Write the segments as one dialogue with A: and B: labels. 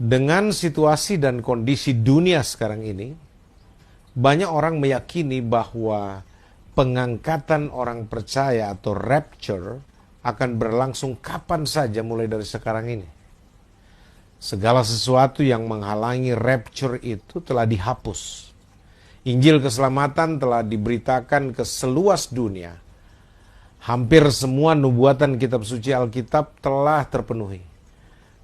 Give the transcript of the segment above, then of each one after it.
A: Dengan situasi dan kondisi dunia sekarang ini, banyak orang meyakini bahwa pengangkatan orang percaya atau rapture akan berlangsung kapan saja mulai dari sekarang ini. Segala sesuatu yang menghalangi rapture itu telah dihapus. Injil keselamatan telah diberitakan ke seluas dunia. Hampir semua nubuatan kitab suci Alkitab telah terpenuhi.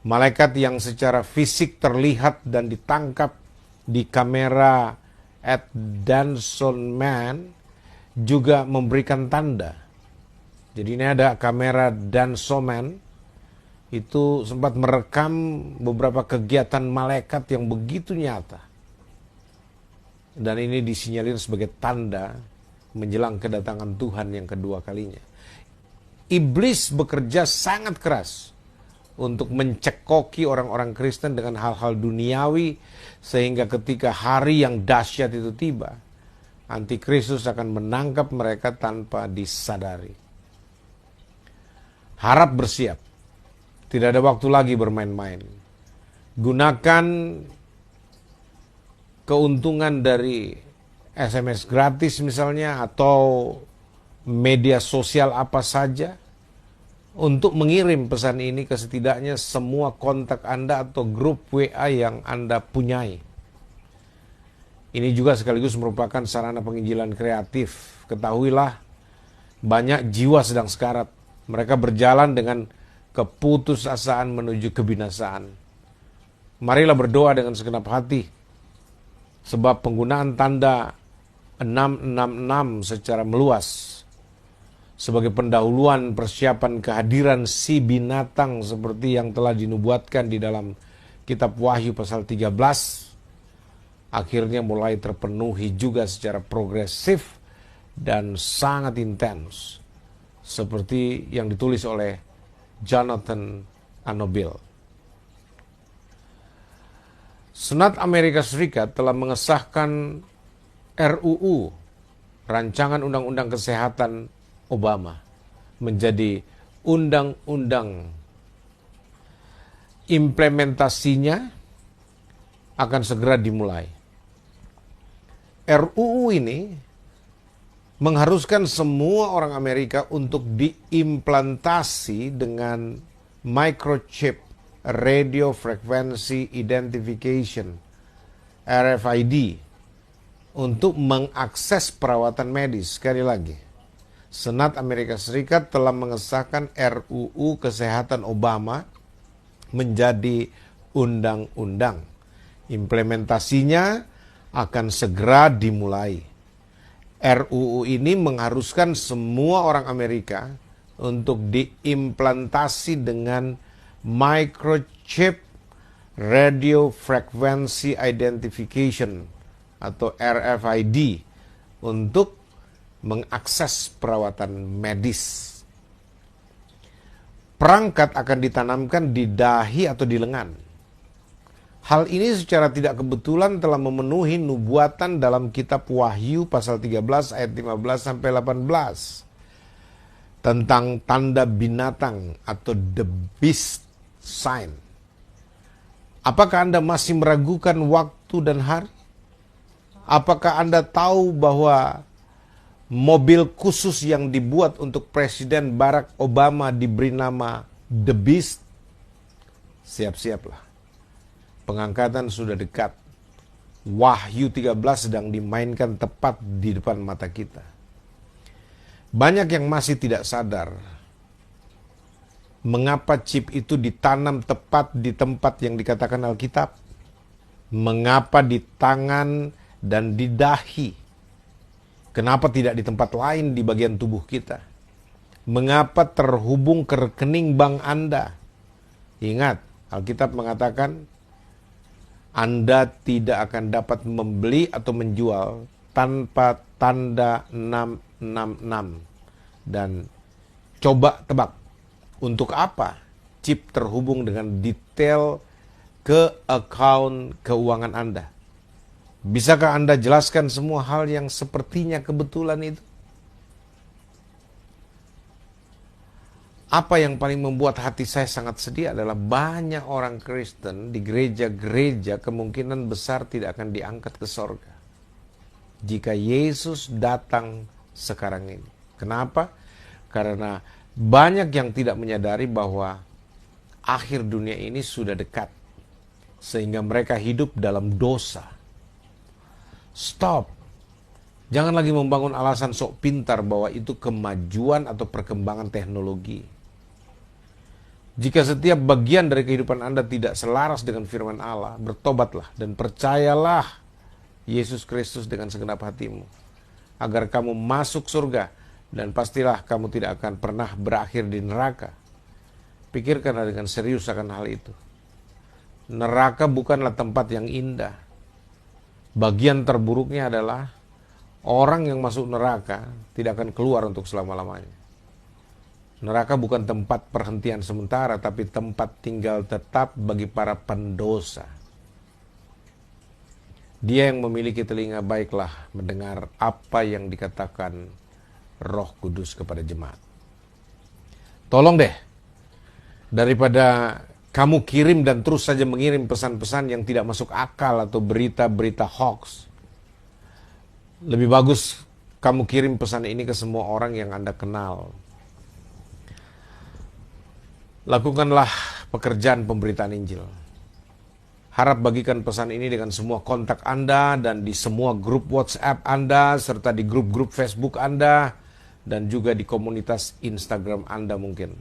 A: Malaikat yang secara fisik terlihat dan ditangkap di kamera at Danson Man juga memberikan tanda. Jadi ini ada kamera Danson Man, itu sempat merekam beberapa kegiatan malaikat yang begitu nyata. Dan ini disinyalir sebagai tanda menjelang kedatangan Tuhan yang kedua kalinya. Iblis bekerja sangat keras untuk mencekoki orang-orang Kristen dengan hal-hal duniawi, sehingga ketika hari yang dahsyat itu tiba, Antikristus akan menangkap mereka tanpa disadari. Harap bersiap. Tidak ada waktu lagi bermain-main. Gunakan keuntungan dari SMS gratis misalnya, atau media sosial apa saja, untuk mengirim pesan ini ke setidaknya semua kontak Anda atau grup WA yang Anda punyai. Ini juga sekaligus merupakan sarana penginjilan kreatif. Ketahuilah, banyak jiwa sedang sekarat. Mereka berjalan dengan keputusasaan menuju kebinasaan. Marilah berdoa dengan segenap hati, sebab penggunaan tanda 666 secara meluas sebagai pendahuluan persiapan kehadiran si binatang seperti yang telah dinubuatkan di dalam kitab Wahyu pasal 13, akhirnya mulai terpenuhi juga secara progresif dan sangat intens, seperti yang ditulis oleh Jonathan Anobil. Senat Amerika Serikat telah mengesahkan RUU, Rancangan Undang-Undang Kesehatan Obama, menjadi undang-undang. Implementasinya akan segera dimulai. RUU ini mengharuskan semua orang Amerika untuk diimplantasi dengan microchip, radio frequency identification, RFID, untuk mengakses perawatan medis. Sekali lagi, Senat Amerika Serikat telah mengesahkan RUU Kesehatan Obama menjadi undang-undang. Implementasinya akan segera dimulai. RUU ini mengharuskan semua orang Amerika untuk diimplantasi dengan microchip, radio frequency identification atau RFID untuk mengakses perawatan medis. Perangkat akan ditanamkan di dahi atau di lengan. Hal ini secara tidak kebetulan telah memenuhi nubuatan dalam kitab Wahyu pasal 13 ayat 15 sampai 18 tentang tanda binatang atau the beast sign. Apakah Anda masih meragukan waktu dan hari? Apakah Anda tahu bahwa mobil khusus yang dibuat untuk Presiden Barack Obama diberi nama The Beast? Siap-siaplah. Pengangkatan sudah dekat. Wahyu 13 sedang dimainkan tepat di depan mata kita. Banyak yang masih tidak sadar mengapa chip itu ditanam tepat di tempat yang dikatakan Alkitab. Mengapa di tangan dan di dahi? Kenapa tidak di tempat lain di bagian tubuh kita? Mengapa terhubung ke rekening bank Anda? Ingat, Alkitab mengatakan Anda tidak akan dapat membeli atau menjual tanpa tanda 666. Dan coba tebak, untuk apa chip terhubung dengan detail ke account keuangan Anda? Bisakah Anda jelaskan semua hal yang sepertinya kebetulan itu? Apa yang paling membuat hati saya sangat sedih adalah banyak orang Kristen di gereja-gereja kemungkinan besar tidak akan diangkat ke sorga jika Yesus datang sekarang ini. Kenapa? Karena banyak yang tidak menyadari bahwa akhir dunia ini sudah dekat, sehingga mereka hidup dalam dosa. Stop. Jangan lagi membangun alasan sok pintar bahwa itu kemajuan atau perkembangan teknologi. Jika setiap bagian dari kehidupan Anda tidak selaras dengan firman Allah, bertobatlah dan percayalah Yesus Kristus dengan segenap hatimu, agar kamu masuk surga, dan pastilah kamu tidak akan pernah berakhir di neraka. Pikirkanlah dengan serius akan hal itu. Neraka bukanlah tempat yang indah. Bagian terburuknya adalah orang yang masuk neraka tidak akan keluar untuk selama-lamanya. Neraka bukan tempat perhentian sementara, tapi tempat tinggal tetap bagi para pendosa. Dia yang memiliki telinga baiklah mendengar apa yang dikatakan Roh Kudus kepada jemaat. Tolong deh, daripada kamu kirim dan terus saja mengirim pesan-pesan yang tidak masuk akal atau berita-berita hoax, lebih bagus kamu kirim pesan ini ke semua orang yang Anda kenal. Lakukanlah pekerjaan pemberitaan Injil. Harap bagikan pesan ini dengan semua kontak Anda dan di semua grup WhatsApp Anda, serta di grup-grup Facebook Anda, dan juga di komunitas Instagram Anda mungkin.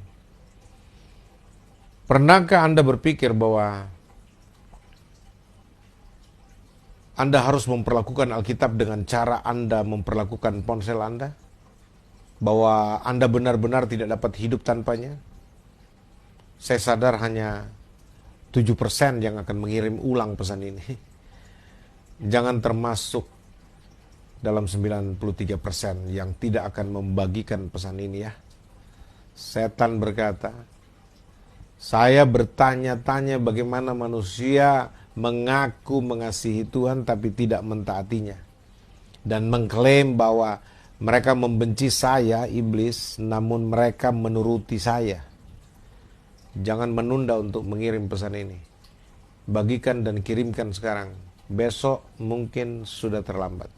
A: Pernahkah Anda berpikir bahwa Anda harus memperlakukan Alkitab dengan cara Anda memperlakukan ponsel Anda? Bahwa Anda benar-benar tidak dapat hidup tanpanya? Saya sadar hanya 7% yang akan mengirim ulang pesan ini. Jangan termasuk dalam 93% yang tidak akan membagikan pesan ini ya. Setan berkata, saya bertanya-tanya bagaimana manusia mengaku mengasihi Tuhan tapi tidak mentaatinya. Dan mengklaim bahwa mereka membenci saya, iblis, namun mereka menuruti saya. Jangan menunda untuk mengirim pesan ini. Bagikan dan kirimkan sekarang. Besok mungkin sudah terlambat.